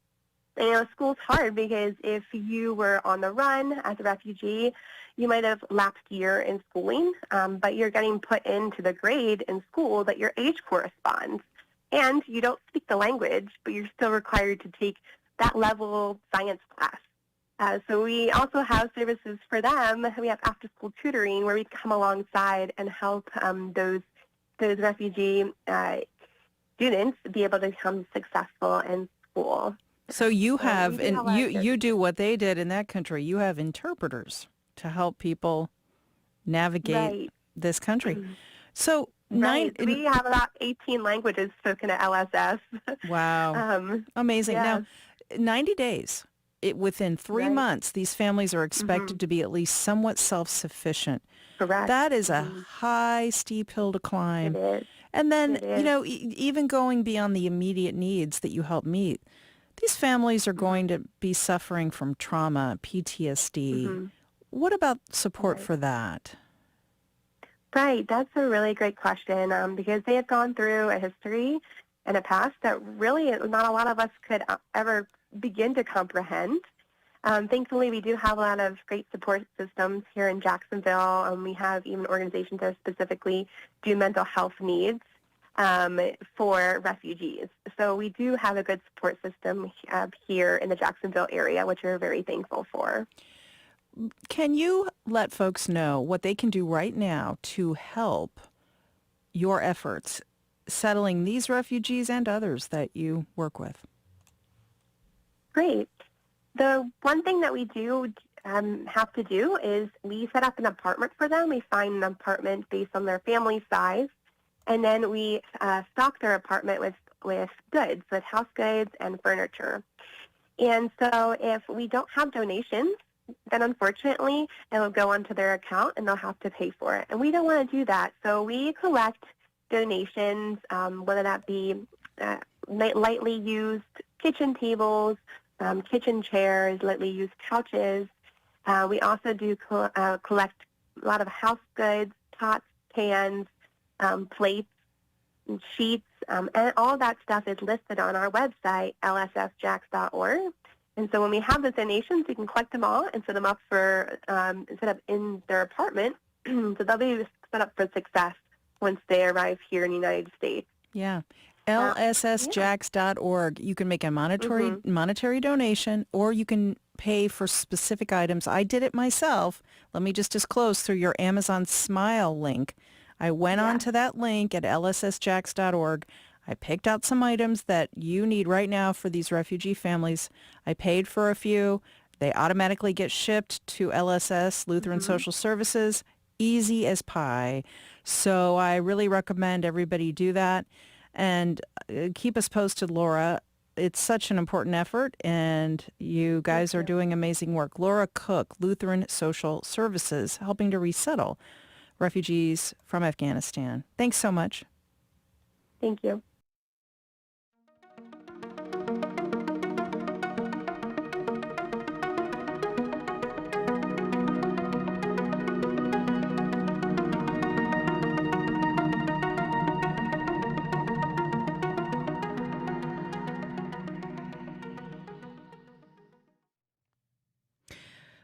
And, you know, school's hard because if you were on the run as a refugee, you might have lapsed a year in schooling, but you're getting put into the grade in school that your age corresponds. And you don't speak the language, but you're still required to take that level science class. So we also have services for them. We have after-school tutoring where we come alongside and help those refugee students be able to become successful in school. So you have, and you do what they did in that country. You have interpreters to help people navigate this country. So Right. We have about 18 languages spoken at LSS. Wow. Amazing. yeah. Now, 90 days. Within 3 months, these families are expected to be at least somewhat self-sufficient. Correct. That is a high, steep hill to climb. It is. And then, It is. you know, even going beyond the immediate needs that you help meet, these families are going to be suffering from trauma, PTSD. What about support for that? Right. That's a really great question because they have gone through a history and a past that really not a lot of us could ever begin to comprehend. Thankfully, we do have a lot of great support systems here in Jacksonville. We have even organizations that specifically do mental health needs for refugees. So we do have a good support system here in the Jacksonville area, which we're very thankful for. Can you let folks know what they can do right now to help your efforts settling these refugees and others that you work with? Great. The one thing that we do have to do is we set up an apartment for them. We find an apartment based on their family size, and then we stock their apartment with goods, with house goods and furniture. And so if we don't have donations, then unfortunately it will go onto their account and they'll have to pay for it. And we don't want to do that. So we collect donations, whether that be lightly used kitchen tables, kitchen chairs, lightly used couches. We also do collect a lot of house goods, pots, pans, plates, and sheets, and all that stuff is listed on our website, lssjax.org. And so when we have those donations, we can collect them all and set them up for set up in their apartment. So they'll be set up for success once they arrive here in the United States. Yeah. lssjax.org. You can make a monetary donation, or you can pay for specific items. I did it myself. Let me just disclose through your Amazon Smile link. I went onto that link at lssjax.org. I picked out some items that you need right now for these refugee families. I paid for a few. They automatically get shipped to LSS, Lutheran Social Services, easy as pie. So I really recommend everybody do that. And keep us posted, Laura. It's such an important effort, and you guys are doing amazing work. Laura Cook, Lutheran Social Services, helping to resettle refugees from Afghanistan. Thanks so much. Thank you.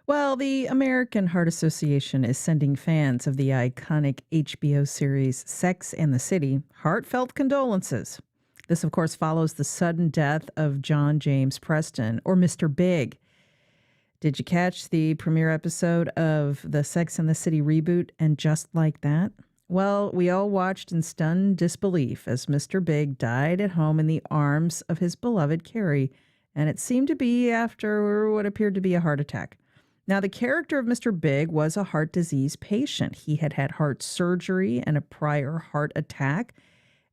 Well, the American Heart Association is sending fans of the iconic HBO series Sex and the City heartfelt condolences. This, of course, follows the sudden death of John James Preston, or Mr. Big. Did you catch the premiere episode of the Sex and the City reboot, And Just Like That? Well, we all watched in stunned disbelief as Mr. Big died at home in the arms of his beloved Carrie, and it seemed to be after what appeared to be a heart attack. Now, the character of Mr. Big was a heart disease patient. He had had heart surgery and a prior heart attack,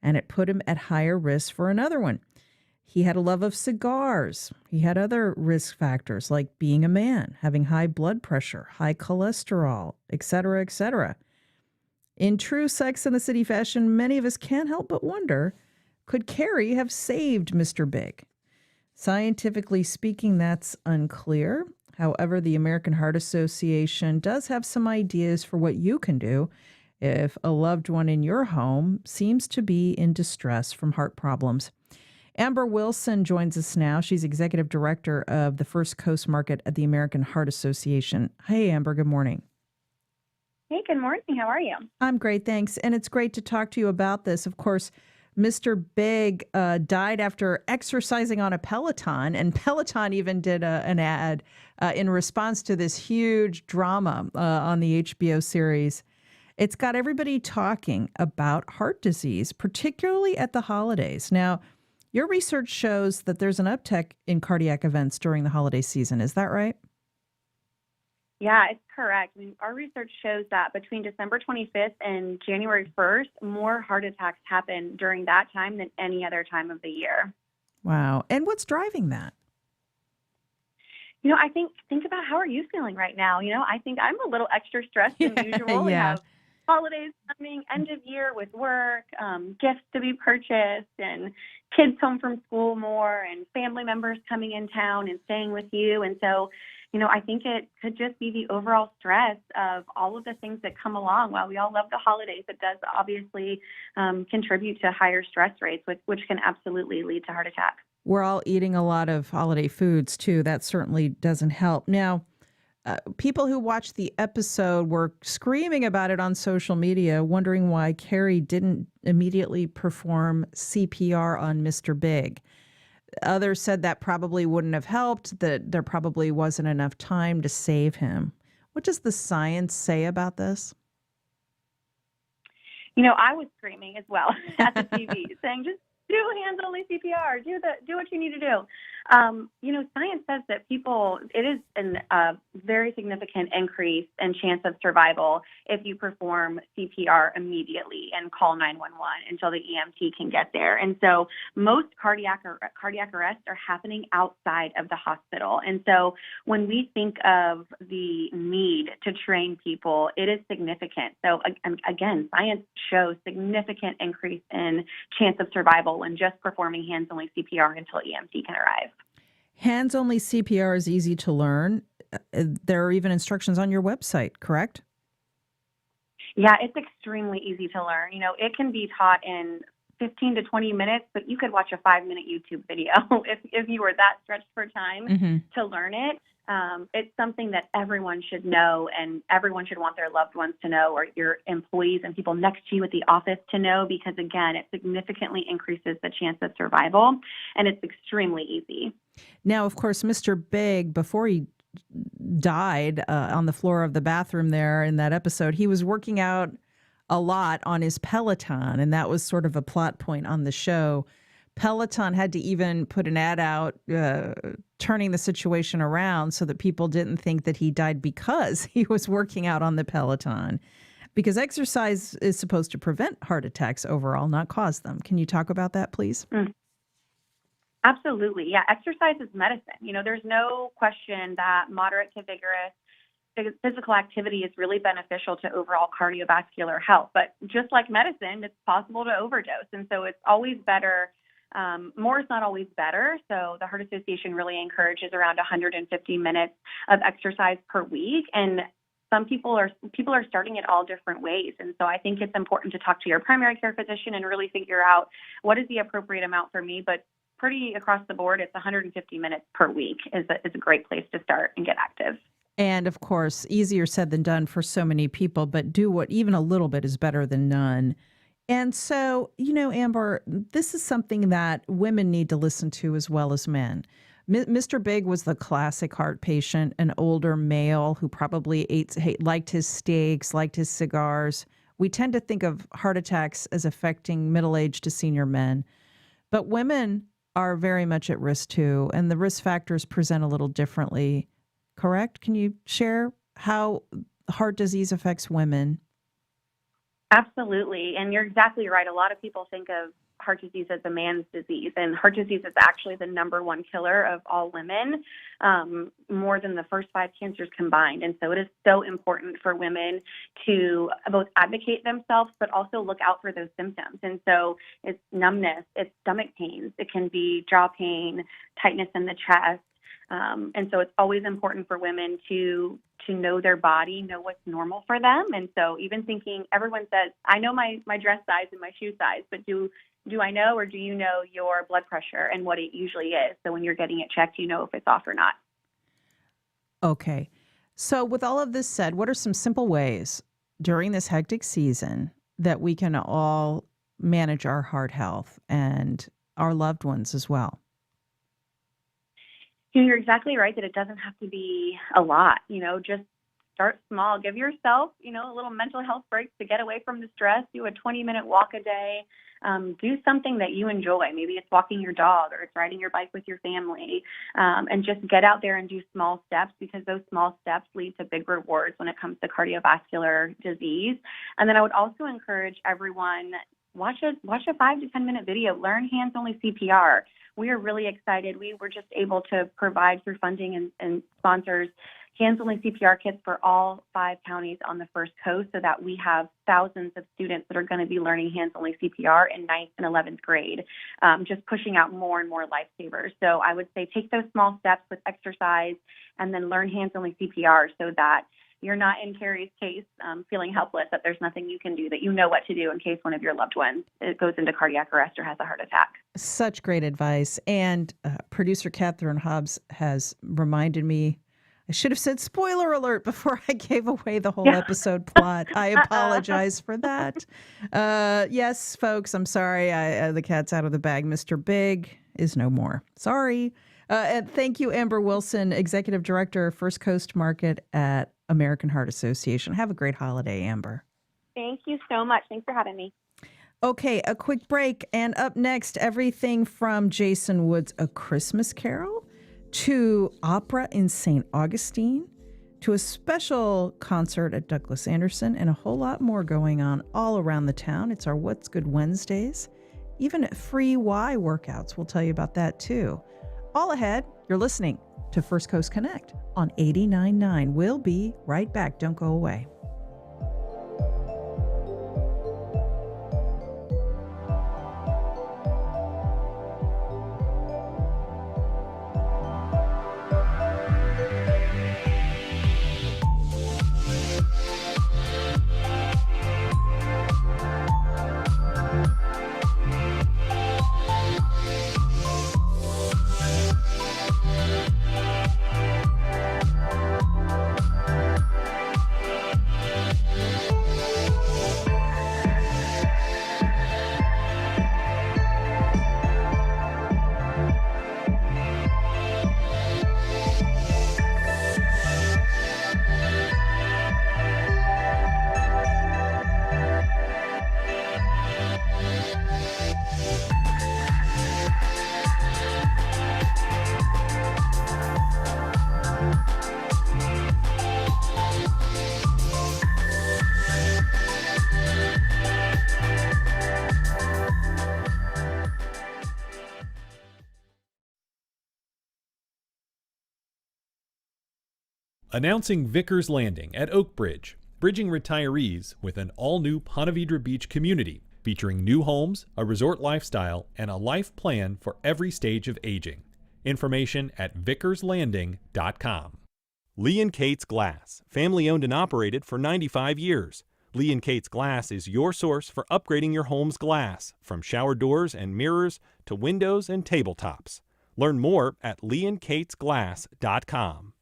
and it put him at higher risk for another one. He had a love of cigars. He had other risk factors like being a man, having high blood pressure, high cholesterol, etc., etc. In true Sex and the City fashion, many of us can't help but wonder, could Carrie have saved Mr. Big? Scientifically speaking, that's unclear. However, the American Heart Association does have some ideas for what you can do if a loved one in your home seems to be in distress from heart problems. Amber Wilson joins us now. She's executive director of the First Coast Market at the American Heart Association. Hey, Amber, good morning. Hey, good morning. How are you? I'm great, thanks. And it's great to talk to you about this. Of course, Mr. Big died after exercising on a Peloton, and Peloton even did an ad in response to this huge drama on the HBO series. It's got everybody talking about heart disease, particularly at the holidays. Now, your research shows that there's an uptick in cardiac events during the holiday season. Is that right? Yeah, it's correct. I mean, our research shows that between December 25th and January 1st, more heart attacks happen during that time than any other time of the year. Wow. And what's driving that? I think about how are you feeling right now? I think I'm a little extra stressed than usual. We Yeah. have holidays coming, end of year with work, gifts to be purchased, and kids home from school more, and family members coming in town and staying with you. And so, I think it could just be the overall stress of all of the things that come along. While we all love the holidays, it does obviously contribute to higher stress rates, which can absolutely lead to heart attacks. We're all eating a lot of holiday foods too. That certainly doesn't help. Now, people who watched the episode were screaming about it on social media, wondering why Carrie didn't immediately perform CPR on Mr. Big. Others said that probably wouldn't have helped, that there probably wasn't enough time to save him. What does the science say about this? I was screaming as well at the TV, saying, just do hands-only CPR. Do what you need to do. Science says that it is a very significant increase in chance of survival if you perform CPR immediately and call 911 until the EMT can get there. And so most cardiac arrests are happening outside of the hospital. And so when we think of the need to train people, it is significant. So again, science shows significant increase in chance of survival when just performing hands-only CPR until EMT can arrive. Hands-only CPR is easy to learn. There are even instructions on your website, correct? Yeah, it's extremely easy to learn. It can be taught in 15 to 20 minutes, but you could watch a 5-minute YouTube video if you were that stretched for time to learn it. It's something that everyone should know, and everyone should want their loved ones to know, or your employees and people next to you at the office to know, because again, it significantly increases the chance of survival, and it's extremely easy. Now, of course, Mr. Big, before he died on the floor of the bathroom there in that episode, he was working out a lot on his Peloton, and that was sort of a plot point on the show. Peloton had to even put an ad out turning the situation around so that people didn't think that he died because he was working out on the Peloton. Because exercise is supposed to prevent heart attacks overall, not cause them. Can you talk about that, please? Absolutely. Yeah, exercise is medicine. There's no question that moderate to vigorous physical activity is really beneficial to overall cardiovascular health. But just like medicine, it's possible to overdose. And so it's always better. More is not always better. So the Heart Association really encourages around 150 minutes of exercise per week. And some people are starting it all different ways. And so I think it's important to talk to your primary care physician and really figure out what is the appropriate amount for me. But pretty across the board, it's 150 minutes per week is a great place to start and get active. And of course, easier said than done for so many people, but do what even a little bit is better than none. And so, Amber, this is something that women need to listen to as well as men. Mr. Big was the classic heart patient, an older male who probably liked his steaks, liked his cigars. We tend to think of heart attacks as affecting middle-aged to senior men, but women are very much at risk too, and the risk factors present a little differently. Correct? Can you share how heart disease affects women? Absolutely. And you're exactly right. A lot of people think of heart disease as a man's disease, and heart disease is actually the number one killer of all women, more than the first 5 cancers combined. And so it is so important for women to both advocate themselves, but also look out for those symptoms. And so it's numbness, it's stomach pains, it can be jaw pain, tightness in the chest. And so it's always important for women to know their body, know what's normal for them. And so even thinking, everyone says, I know my dress size and my shoe size, but do I know, or do you know your blood pressure and what it usually is? So when you're getting it checked, you know if it's off or not. Okay. So with all of this said, what are some simple ways during this hectic season that we can all manage our heart health and our loved ones as well? You're exactly right that it doesn't have to be a lot. Just start small. Give yourself, a little mental health break to get away from the stress. Do a 20-minute walk a day. Do something that you enjoy. Maybe it's walking your dog or it's riding your bike with your family. And just get out there and do small steps, because those small steps lead to big rewards when it comes to cardiovascular disease. And then I would also encourage everyone, watch a 5 to 10 minute video, learn hands-only CPR. We are really excited. We were just able to provide through funding and sponsors hands-only CPR kits for all 5 counties on the First Coast, so that we have thousands of students that are going to be learning hands-only CPR in 9th and 11th grade, just pushing out more and more lifesavers. So I would say take those small steps with exercise and then learn hands-only CPR, so that you're not in Carrie's case feeling helpless, that there's nothing you can do, that you know what to do in case one of your loved ones goes into cardiac arrest or has a heart attack. Such great advice. And producer Catherine Hobbs has reminded me, I should have said spoiler alert before I gave away the whole episode plot. I apologize for that. Yes, folks, I'm sorry. The cat's out of the bag. Mr. Big is no more. Sorry. And thank you, Amber Wilson, Executive Director, First Coast Market at American Heart Association. Have a great holiday, Amber. Thank you so much. Thanks for having me. Okay, a quick break. And up next, everything from Jason Wood's A Christmas Carol to opera in St. Augustine, to a special concert at Douglas Anderson, and a whole lot more going on all around the town. It's our What's Good Wednesdays, even free Y workouts. We'll tell you about that too. All ahead, you're listening to First Coast Connect on 89.9. We'll be right back. Don't go away. Announcing Vickers Landing at Oak Bridge, bridging retirees with an all-new Ponte Vedra Beach community, featuring new homes, a resort lifestyle, and a life plan for every stage of aging. Information at vickerslanding.com. Lee & Kate's Glass, family-owned and operated for 95 years. Lee & Kate's Glass is your source for upgrading your home's glass, from shower doors and mirrors to windows and tabletops. Learn more at leeandkatesglass.com.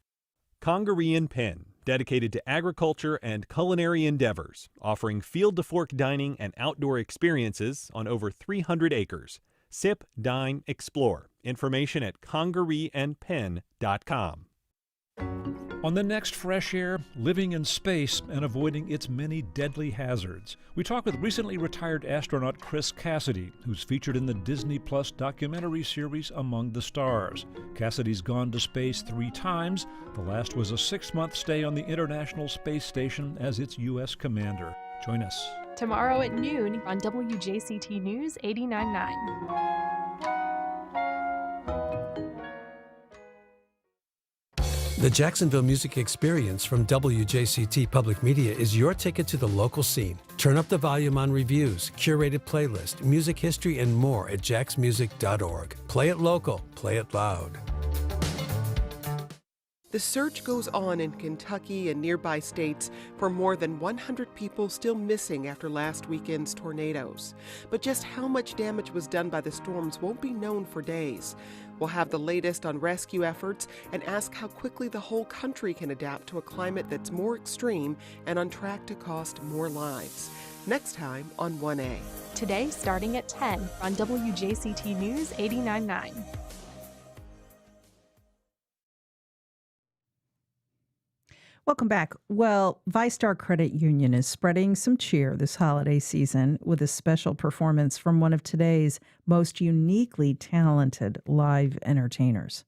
Congaree & Penn, dedicated to agriculture and culinary endeavors, offering field-to-fork dining and outdoor experiences on over 300 acres. Sip, dine, explore. Information at congareeandpenn.com. On the next Fresh Air, living in space and avoiding its many deadly hazards. We talk with recently retired astronaut Chris Cassidy, who's featured in the Disney Plus documentary series Among the Stars. Cassidy's gone to space 3 times. The last was a 6-month stay on the International Space Station as its U.S. commander. Join us tomorrow at noon on WJCT News 89.9. The Jacksonville Music Experience from WJCT Public Media is your ticket to the local scene. Turn up the volume on reviews, curated playlist, music history, and more at jaxmusic.org. Play it local, play it loud. The search goes on in Kentucky and nearby states for more than 100 people still missing after last weekend's tornadoes. But just how much damage was done by the storms won't be known for days. We'll have the latest on rescue efforts and ask how quickly the whole country can adapt to a climate that's more extreme and on track to cost more lives. Next time on 1A. Today, starting at 10 on WJCT News 89.9. Welcome back. Well, ViStar Credit Union is spreading some cheer this holiday season with a special performance from one of today's most uniquely talented live entertainers.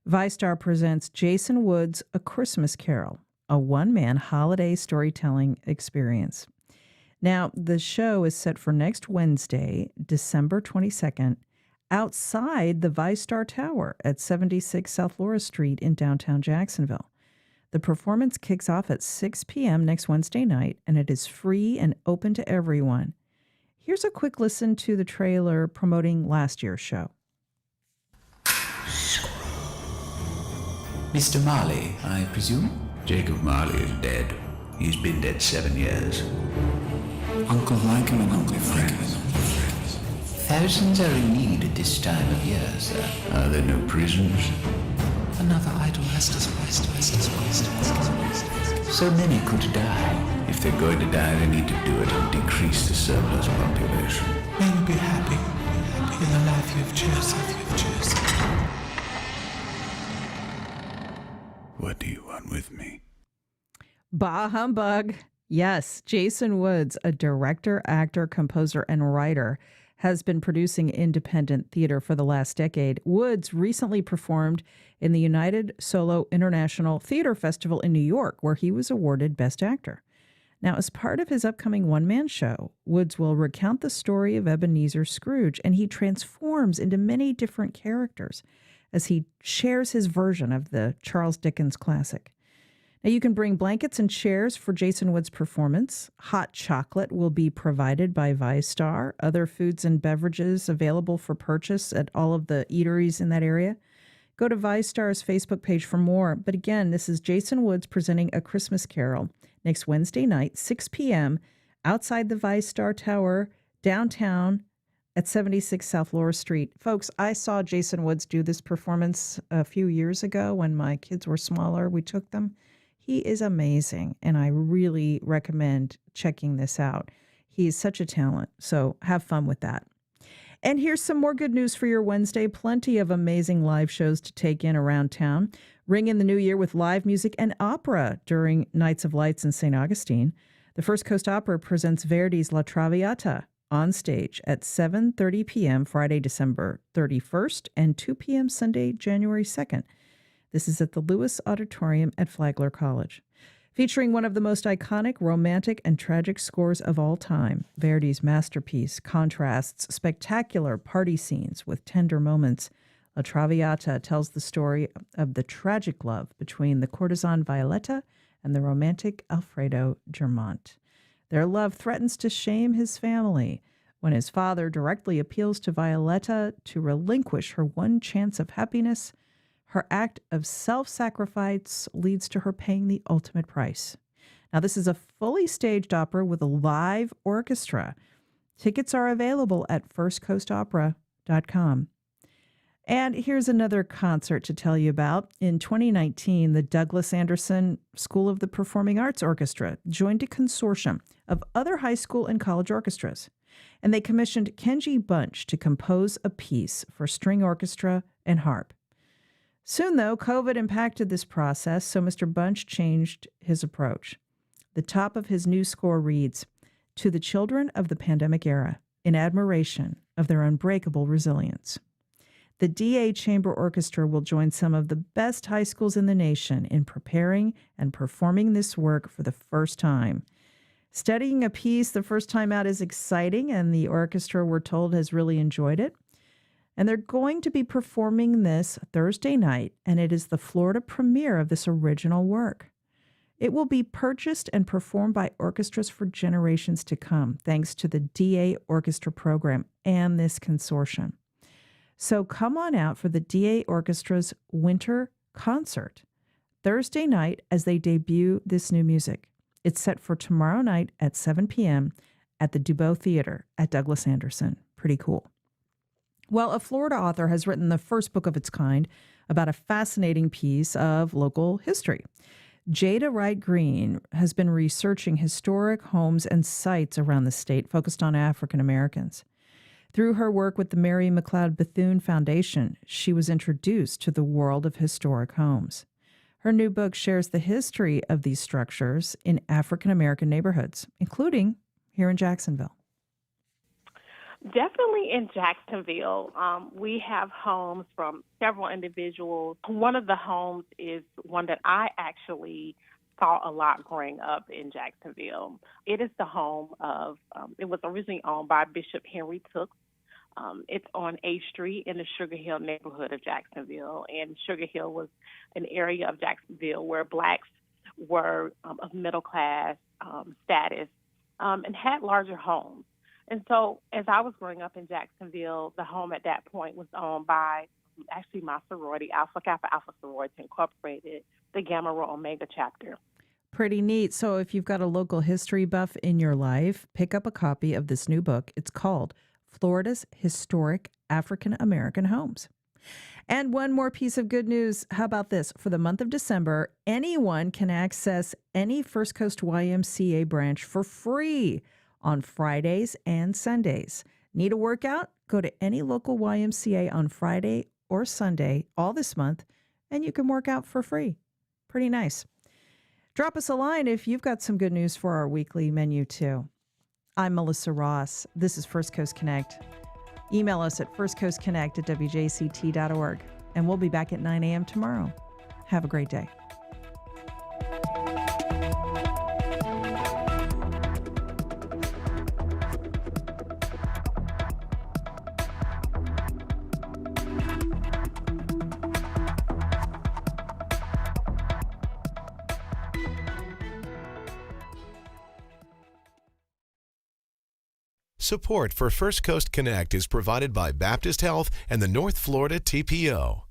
ViStar presents Jason Wood's A Christmas Carol, a one-man holiday storytelling experience. Now, the show is set for next Wednesday, December 22nd, outside the ViStar Tower at 76 South Laura Street in downtown Jacksonville. The performance kicks off at 6 p.m. next Wednesday night, and it is free and open to everyone. Here's a quick listen to the trailer promoting last year's show. Mr. Marley, I presume? Jacob Marley is dead. He's been dead 7 years. Uncle Michael and Uncle friends. Thousands are in need at this time of year, sir. Are there no prisons? Another idol has to So many could die. If they're going to die, they need to do it and decrease the surplus population. May you be happy in the life you have chosen. What do you want with me? Bah humbug. Yes, Jason Woods, a director, actor, composer, and writer, has been producing independent theater for the last decade. Woods recently performed in the United Solo International Theater Festival in New York, where he was awarded Best Actor. Now, as part of his upcoming one-man show, Woods will recount the story of Ebenezer Scrooge, and he transforms into many different characters as he shares his version of the Charles Dickens classic. Now, you can bring blankets and chairs for Jason Wood's performance. Hot chocolate will be provided by ViStar. Other foods and beverages available for purchase at all of the eateries in that area. Go to ViStar's Facebook page for more. But again, this is Jason Woods presenting A Christmas Carol next Wednesday night, 6 p.m., outside the ViStar Tower, downtown at 76 South Laura Street. Folks, I saw Jason Woods do this performance a few years ago when my kids were smaller. We took them. He is amazing, and I really recommend checking this out. He is such a talent, so have fun with that. And here's some more good news for your Wednesday. Plenty of amazing live shows to take in around town. Ring in the new year with live music and opera during Nights of Lights in St. Augustine. The First Coast Opera presents Verdi's La Traviata on stage at 7:30 p.m. Friday, December 31st, and 2 p.m. Sunday, January 2nd. This is at the Lewis Auditorium at Flagler College. Featuring one of the most iconic romantic and tragic scores of all time, Verdi's masterpiece contrasts spectacular party scenes with tender moments. La Traviata tells the story of the tragic love between the courtesan Violetta and the romantic Alfredo Germont. Their love threatens to shame his family when his father directly appeals to Violetta to relinquish her one chance of happiness. Her act of self-sacrifice leads to her paying the ultimate price. Now, this is a fully staged opera with a live orchestra. Tickets are available at firstcoastopera.com. And here's another concert to tell you about. In 2019, the Douglas Anderson School of the Performing Arts Orchestra joined a consortium of other high school and college orchestras, and they commissioned Kenji Bunch to compose a piece for string orchestra and harp. Soon, though, COVID impacted this process, so Mr. Bunch changed his approach. The top of his new score reads, "To the children of the pandemic era, in admiration of their unbreakable resilience." The DA Chamber Orchestra will join some of the best high schools in the nation in preparing and performing this work for the first time. Studying a piece the first time out is exciting, and the orchestra, we're told, has really enjoyed it. And they're going to be performing this Thursday night, and it is the Florida premiere of this original work. It will be purchased and performed by orchestras for generations to come, thanks to the DA Orchestra program and this consortium. So come on out for the DA Orchestra's winter concert Thursday night as they debut this new music. It's set for tomorrow night at 7 p.m. at the Dubois Theater at Douglas Anderson. Pretty cool. Well, a Florida author has written the first book of its kind about a fascinating piece of local history. Jada Wright Green has been researching historic homes and sites around the state focused on African Americans. Through her work with the Mary McLeod Bethune Foundation, she was introduced to the world of historic homes. Her new book shares the history of these structures in African American neighborhoods, including here in Jacksonville. Definitely in Jacksonville. We have homes from several individuals. One of the homes is one that I actually saw a lot growing up in Jacksonville. It is the home of, it was originally owned by Bishop Henry Tooks. It's on A Street in the Sugar Hill neighborhood of Jacksonville. And Sugar Hill was an area of Jacksonville where blacks were of middle class status and had larger homes. And so as I was growing up in Jacksonville, the home at that point was owned by actually my sorority, Alpha Kappa Alpha Sorority Incorporated, the Gamma Rho Omega chapter. Pretty neat. So if you've got a local history buff in your life, pick up a copy of this new book. It's called Florida's Historic African American Homes. And one more piece of good news. How about this? For the month of December, anyone can access any First Coast YMCA branch for free on Fridays and Sundays. Need a workout? Go to any local YMCA on Friday or Sunday all this month, and you can work out for free. Pretty nice. Drop us a line if you've got some good news for our weekly menu, too. I'm Melissa Ross. This is First Coast Connect. Email us at firstcoastconnect@wjct.org, and we'll be back at 9 a.m. tomorrow. Have a great day. Support for First Coast Connect is provided by Baptist Health and the North Florida TPO.